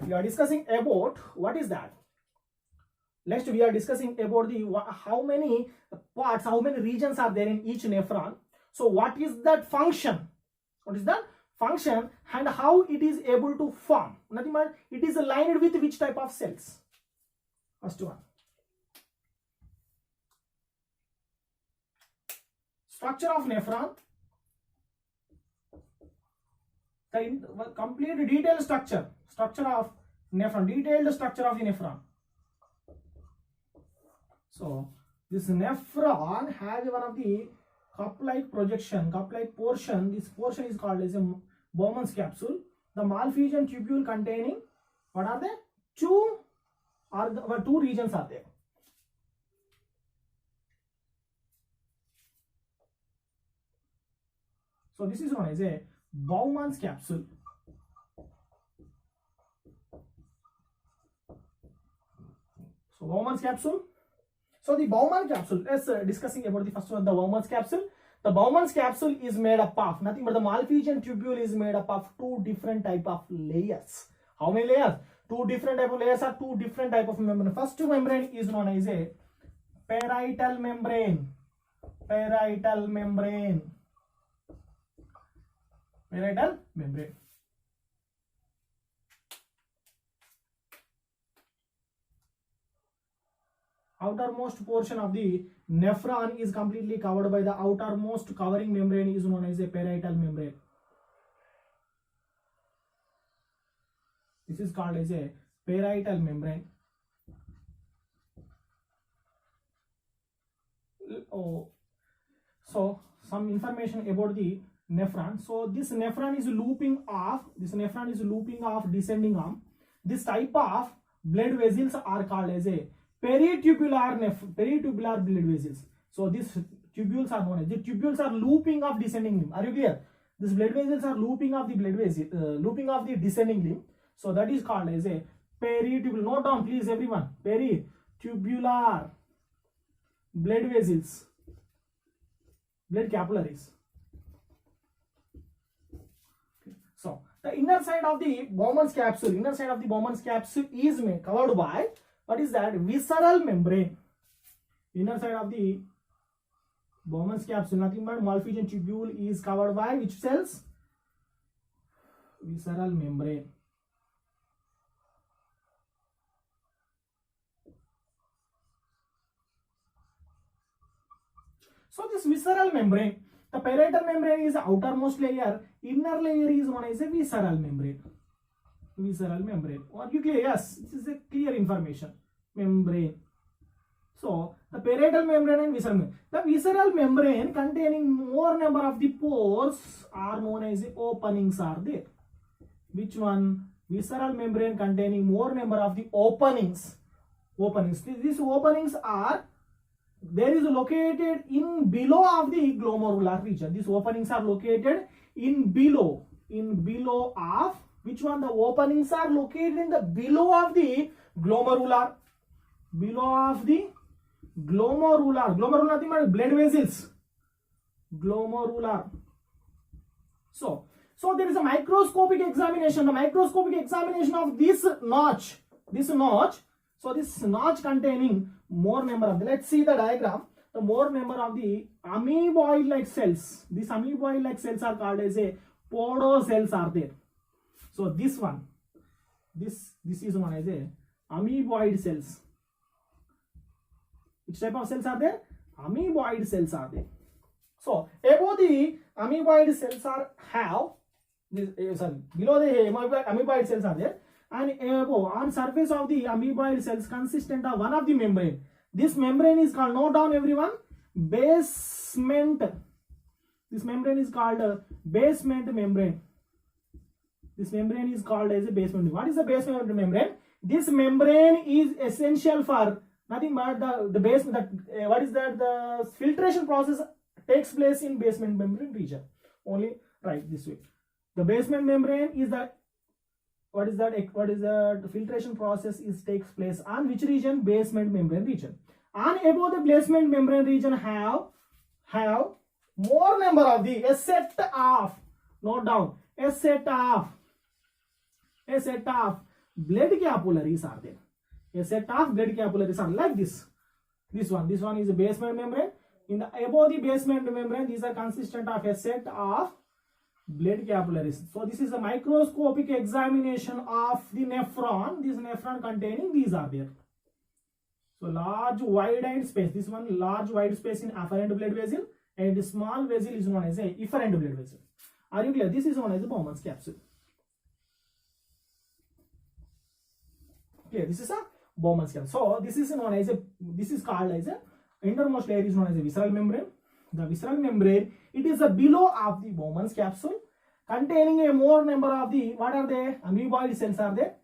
we are discussing about what is that. Next, we are discussing about the how many parts, how many regions are there in each nephron. So, what is that function? What is that function and how it is able to form? Nothing but it is aligned with which type of cells? First one. Structure of nephron. The complete detailed structure of nephron, detailed structure of the nephron. So this nephron has one of the cup-like projection, cup-like portion. This portion is called as a Bowman's capsule. The Malpighian tubule containing, what are they? Two regions are there. So this is known as a Bowman's capsule. So Bowman's capsule. So the Bowman capsule, let's discussing about the first one, the Bowman's capsule. The Bowman's capsule is made up of nothing but the Malpighian tubule is made up of two different type of layers. How many layers? Two different type of layers are two different type of membrane. First membrane is known as a parietal membrane. Parietal membrane. Parietal membrane. Outermost portion of the nephron is completely covered by the outermost covering membrane is known as a parietal membrane. This is called as a parietal membrane. Oh, so some information about the nephron. So this nephron is looping off. This nephron is looping off descending arm. This type of blood vessels are called as a peritubular blood vessels. So these tubules are known as the tubules are looping off descending limb. Are you clear? These blood vessels are looping off the blood vessel, looping off the descending limb. So that is called as a peritubular. Note down, please, everyone. Peritubular blood vessels, blood capillaries. So the inner side of the Bowman's capsule, is covered by what is that? Visceral membrane. Inner side of the Bowman's capsule, nothing but Malpighian tubule is covered by which cells? Visceral membrane. So this visceral membrane, the parietal membrane is the outermost layer, inner layer is known as a visceral membrane. Visceral membrane. Are you clear? Yes, this is a clear information. Membrane. So the parietal membrane and visceral membrane. The visceral membrane containing more number of the pores are known as the openings are there. Which one? Visceral membrane containing more number of the openings. These openings are there is located in below of the glomerular region. These openings are located in below of which one? The openings are located in the below of the glomerular. Glomerular nothing but blood vessels. Glomerular. So there is a microscopic examination. The microscopic examination of this notch. So this notch containing more number of the, let's see the diagram. The more number of the amoeboid-like cells. These amoeboid-like cells are called as a podocells are there. So this one, this is known as a amoeboid cells. Which type of cells are there? Amoeboid cells are there. So above the amoeboid cells are below the amoeboid cells are there, and above on surface of the amoeboid cells consistent of one of the membrane. This membrane is called, note down everyone, basement. This membrane is called a basement membrane. This membrane is called as a basement. What is the basement membrane? This membrane is essential for nothing but the basement. What is that? The filtration process takes place in basement membrane region. Only right this way. The basement membrane is the what is the filtration process takes place on which region? Basement membrane region. And above the basement membrane region have more number of the a set of blood capillaries are there. A set of blood capillaries are like this. This one is a basement membrane. In the above the basement membrane, these are consistent of a set of blood capillaries. So this is a microscopic examination of the nephron. This nephron containing these are there. So large wide space. This one large wide space in afferent blood vessel, and small vessel is known as a efferent blood vessel. Are you clear? This is known as a Bowman's capsule. Clear? This is a Bowman's capsule. So this is known as a, this is called as a innermost layer is known as a visceral membrane. The visceral membrane, it is a below of the Bowman's capsule, containing a more number of the, what are they? Amoeboid cells are there.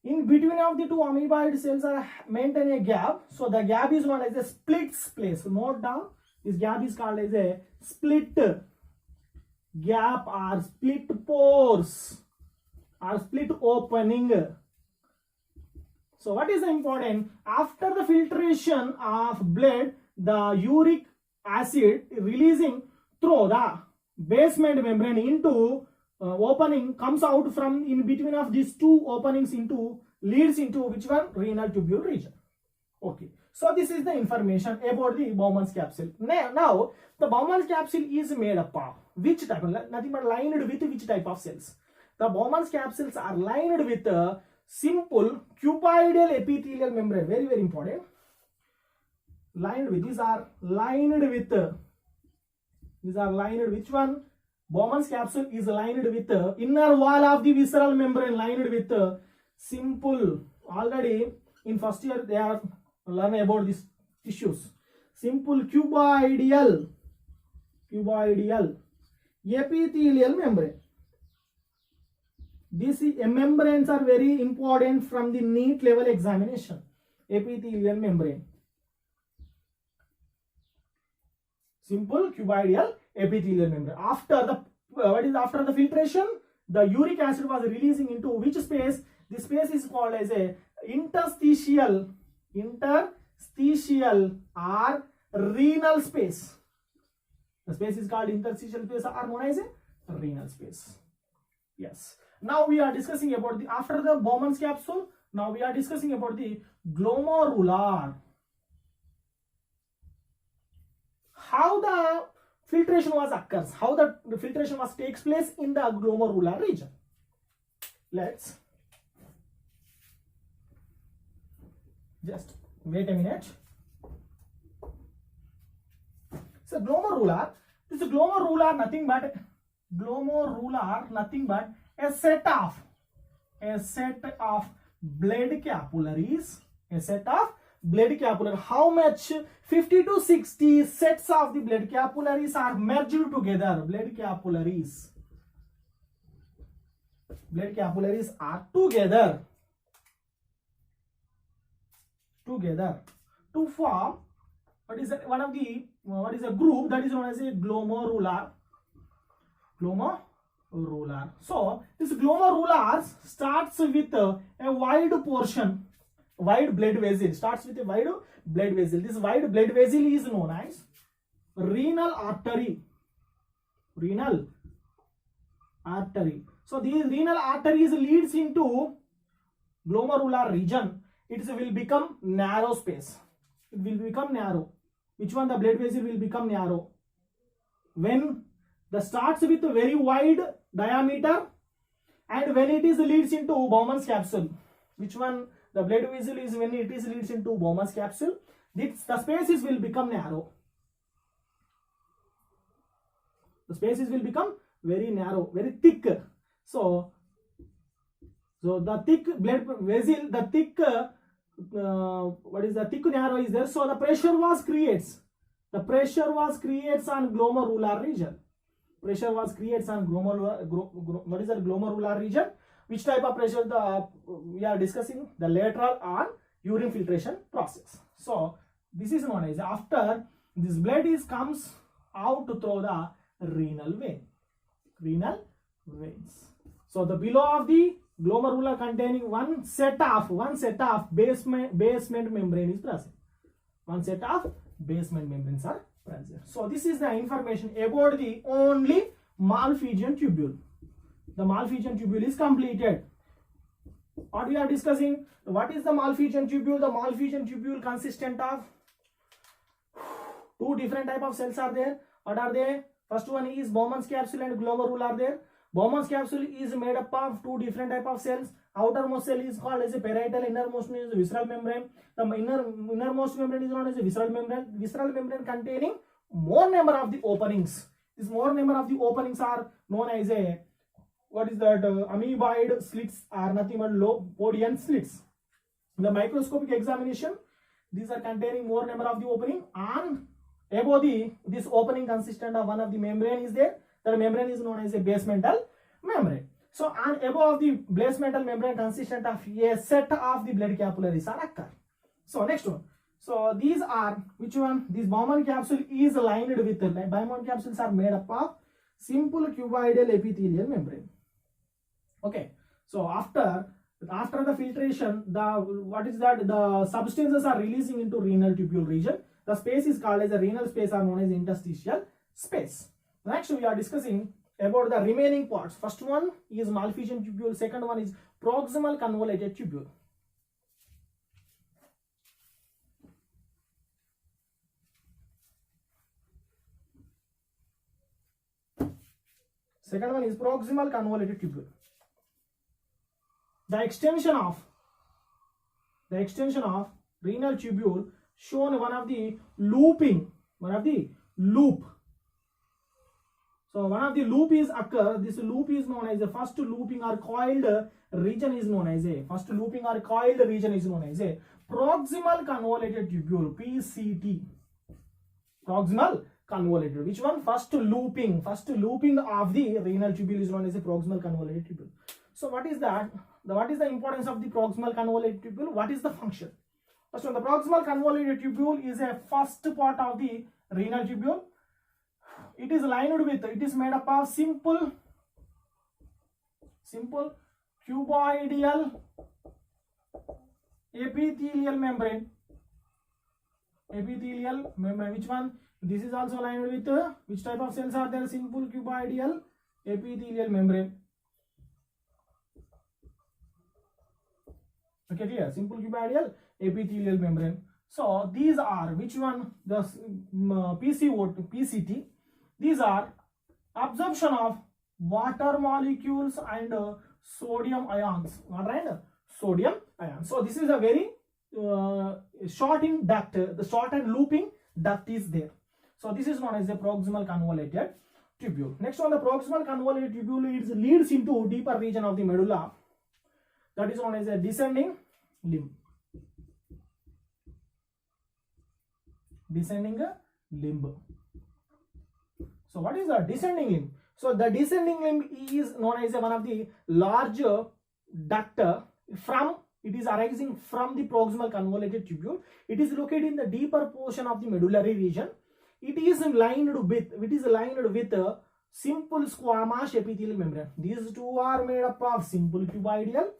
In between of the two amoeboid cells are maintain a gap. So the gap is known as a split space. So note down, this gap is called as a split gap or split pores or split opening. So what is important? After the filtration of blood, the uric acid releasing through the basement membrane into opening comes out from in between of these two openings into leads into which one? Renal tubule region. Okay. So this is the information about the Bowman's capsule. Now the Bowman's capsule is made up of which type? Nothing but lined with which type of cells? The Bowman's capsules are lined with simple cuboidal epithelial membrane. Very, very important. Lined with, these are lined with which one? Bowman's capsule is lined with inner wall of the visceral membrane, lined with simple. Already in first year they are learning about these tissues. Simple cuboidal epithelial membrane. These membranes are very important from the NEET level examination. Epithelial membrane. Simple cuboidal epithelial membrane. After the after the filtration, the uric acid was releasing into which space? This space is called as a interstitial or renal space. The space is called interstitial space or known as a renal space. Yes. Now we are discussing about the, after the Bowman's capsule, now we are discussing about the glomerular. How the filtration was occurs, how the filtration was takes place in the glomerular region. Let's just wait a minute. So glomerular, this is glomerular nothing but a set of blood capillaries, a set of blood capillary. How much? 50 to 60 sets of the blood capillaries are merged together. Blood capillaries are together to form what is one of the what is a group that is known as a glomerular. So this glomerular starts with a wide portion, wide blood vessel. Starts with a wide blood vessel. This wide blood vessel is known as renal artery. So these renal arteries leads into glomerular region. It will become narrow space. It will become narrow. Which one? The blood vessel will become narrow when the starts with a very wide diameter, and when it is leads into Bowman's capsule. Which one? The blood vessel is when it is leads into Bowman's capsule. The spaces will become narrow. The spaces will become very narrow, very thick. So the thick blood vessel, the thick thick narrow is there. So the pressure was creates. The pressure was creates on glomerular region. Pressure was creates on what is the glomerular region? Which type of pressure we are discussing? The lateral on urine filtration process. So this is known as after this blood comes out through the renal veins. So the below of the glomerular containing one set of basement membrane is present. One set of basement membranes are present. So this is the information about the only Malpighian tubule. The Malpighian tubule is completed. what we are discussing, what is the Malpighian tubule? The Malpighian tubule consistent of two different type of cells are there. What are they? First one is Bowman's capsule and glomerule are there. Bowman's capsule is made up of two different type of cells. Outermost cell is called as a parietal, innermost is a visceral membrane. The innermost membrane is known as a visceral membrane. Visceral membrane containing more number of the openings. This more number of the openings are known as a, what is that, amoeboid slits are nothing but Lobodian slits. In the microscopic examination, these are containing more number of the opening, and above this opening consistent of one of the membrane is there. The membrane is known as a basemental membrane. So, and above the basemental membrane consistent of a set of the blood capillaries are occur. So, next one. So, these are, which one? This Bowman capsule is lined with, Bowman capsules are made up of simple cuboidal epithelial membrane. Okay. So, after the filtration, the substances are releasing into renal tubule region. The space is called as a renal space or known as interstitial space. Next, we are discussing about the remaining parts. First one is Malpighian tubule. Second one is proximal convoluted tubule. Second one is proximal convoluted tubule. The extension of renal tubule shown one of the loop. So one of the loop is occur. This loop is known as the first looping or coiled region is known as a proximal convoluted tubule, PCT. Proximal convoluted. Which one? First looping of the renal tubule is known as a proximal convoluted tubule. So what is that? What is the importance of the proximal convoluted tubule? What is the function? First one, the proximal convoluted tubule is a first part of the renal tubule. It is made up of simple cuboidal epithelial membrane. Which one? This is also lined with which type of cells are there? Simple cuboidal epithelial membrane. Okay, clear? Simple cuboidal epithelial membrane. So these are which one? The PCT. These are absorption of water molecules and sodium ions. Alright, sodium ions. So this is a very short in duct. The short and looping duct is there. So this is known as the proximal convoluted tubule. Next one, the proximal convoluted tubule leads into deeper region of the medulla. That is known as a descending limb. Descending limb. So what is the descending limb? So the descending limb is known as one of the larger duct it is arising from the proximal convoluted tubule. It is located in the deeper portion of the medullary region. It is lined with a simple squamous epithelial membrane. These two are made up of simple cuboidal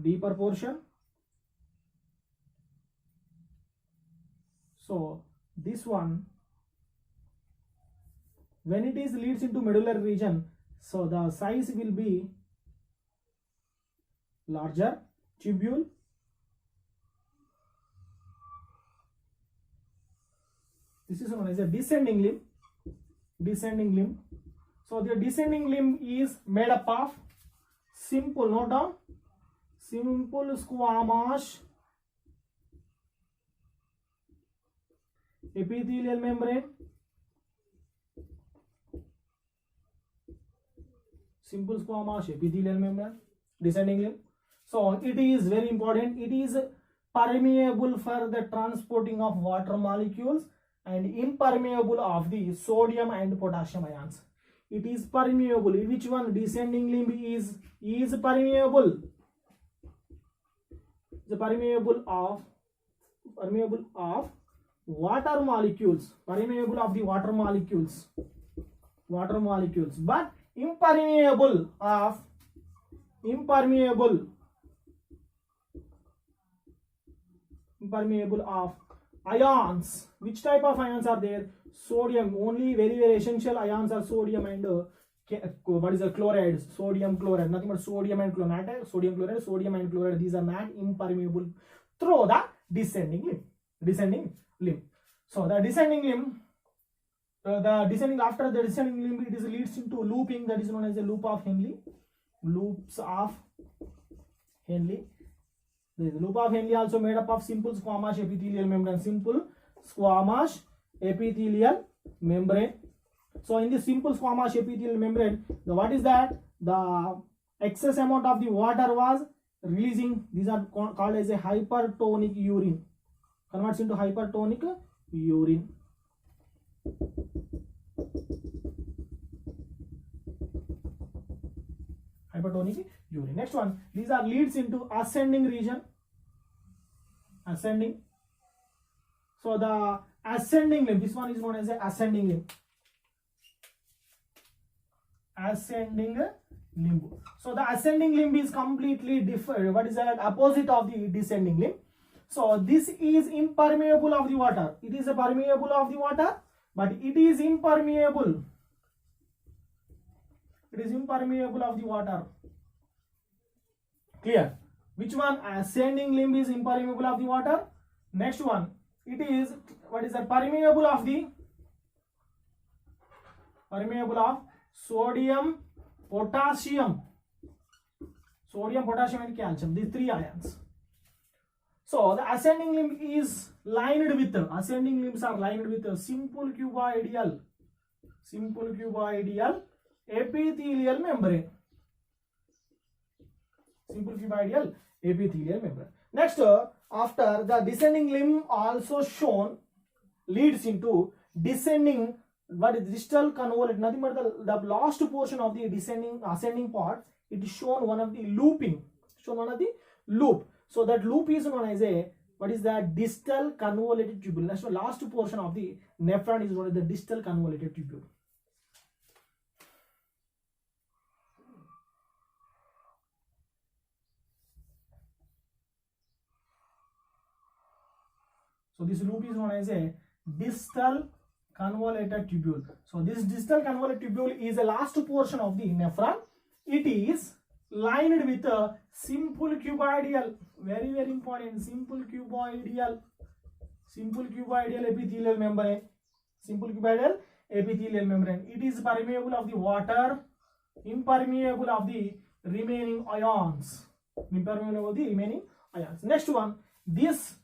deeper portion. So this one, when it is leads into medullary region, so the size will be larger tubule. This is known as a descending limb. So the descending limb is made up of simple, note down, simple squamous epithelial membrane. Simple squamous epithelial membrane, descending limb. So it is very important. It is permeable for the transporting of water molecules and impermeable of the sodium and potassium ions. It is permeable. Which one? Descending limb is permeable. The permeable of water molecules. Permeable of the water molecules, but impermeable of ions. Which type of ions are there? Sodium. Only very essential ions are sodium and what is the chloride? Sodium chloride. Nothing but sodium and chloride. Sodium chloride. Sodium and chloride. These are not impermeable through the descending limb. Descending limb. So the descending limb. After the descending limb, it leads into looping, that is known as a loop of Henle. Loops of Henle. The loop of Henle also made up of simple squamous epithelial membrane. Simple squamous epithelial membrane. So in the simple squamous epithelial membrane, what is that? The excess amount of the water was releasing. These are called as a hypertonic urine. Converts into hypertonic urine. Hypertonic urine. Next one, these are leads into ascending region. Ascending. So the ascending limb, this one is known as a ascending limb. Ascending limb. So the ascending limb is completely different. What is that? Opposite of the descending limb. So this is impermeable of the water. It is a permeable of the water, but it is impermeable. It is impermeable of the water. Clear? Which one? Ascending limb is impermeable of the water. Next one, it is what is that? Permeable of sodium, potassium. Sodium, potassium and calcium. These three ions. So the ascending limb is lined with, ascending limbs are lined with simple cuboidal epithelial membrane. Simple cuboidal epithelial membrane. Next, after the descending limb also shown leads into descending, what is distal convolute, nothing but the last portion of the ascending part, it is shown one of the looping, loop. So that loop is known as a, what is that? Distal convoluted tubule. That's the last portion of the nephron is known as the distal convoluted tubule. So this loop is known as a distal convoluted tubule. So this distal convoluted tubule is the last portion of the nephron. It is lined with a simple cuboidal, very important, simple cuboidal epithelial membrane. Simple cuboidal epithelial membrane. It is permeable of the water, impermeable of the remaining ions. Next one, this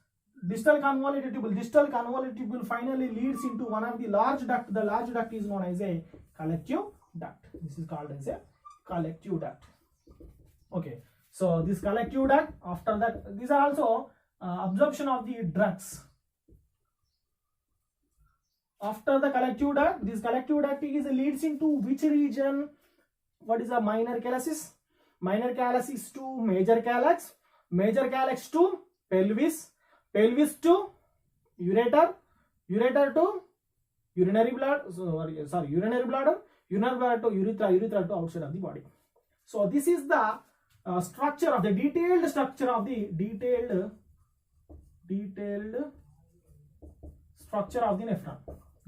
distal convoluted tubule finally leads into one of the large duct. The large duct is known as a collective duct. This is called as a collective duct. Okay, so this collective duct, after that, these are also absorption of the drugs. After the collective duct, this collective duct leads into which region? What is the minor calyces? Minor calyces to major calyx, major calyx to pelvis, pelvis to ureter, ureter to urinary bladder, urinary bladder, urinary bladder to urethra, urethra to outside of the body. So this is the structure of the detailed structure of the detailed structure of the nephron.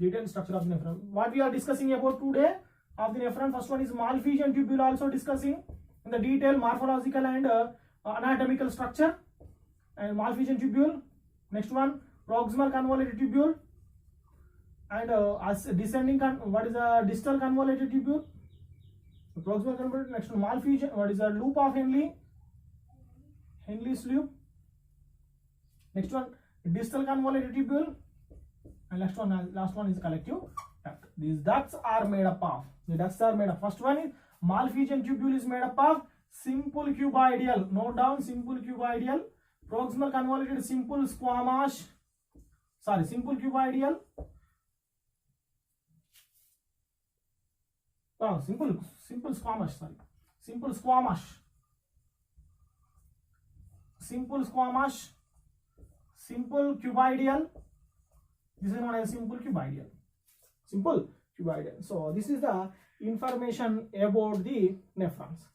Detailed structure of the nephron. What we are discussing about today of the nephron, first one is Malpighian tubule, also discussing in the detailed morphological and anatomical structure and Malpighian tubule. Next one, proximal convoluted tubule, and as descending what is a distal convoluted tubule. Proximal convoluted. Next one, Malpighian, what is a loop of Henle, Henle's loop. Next one, distal convoluted tubule, and last one is collective duct. These ducts are made up of, first one is Malpighian tubule is made up of simple cuboidal, note down, simple cuboidal, proximal convoluted simple squamous, simple cuboidal, simple squamous, simple cuboidal. This is known as simple cuboidal. So this is the information about the nephrons.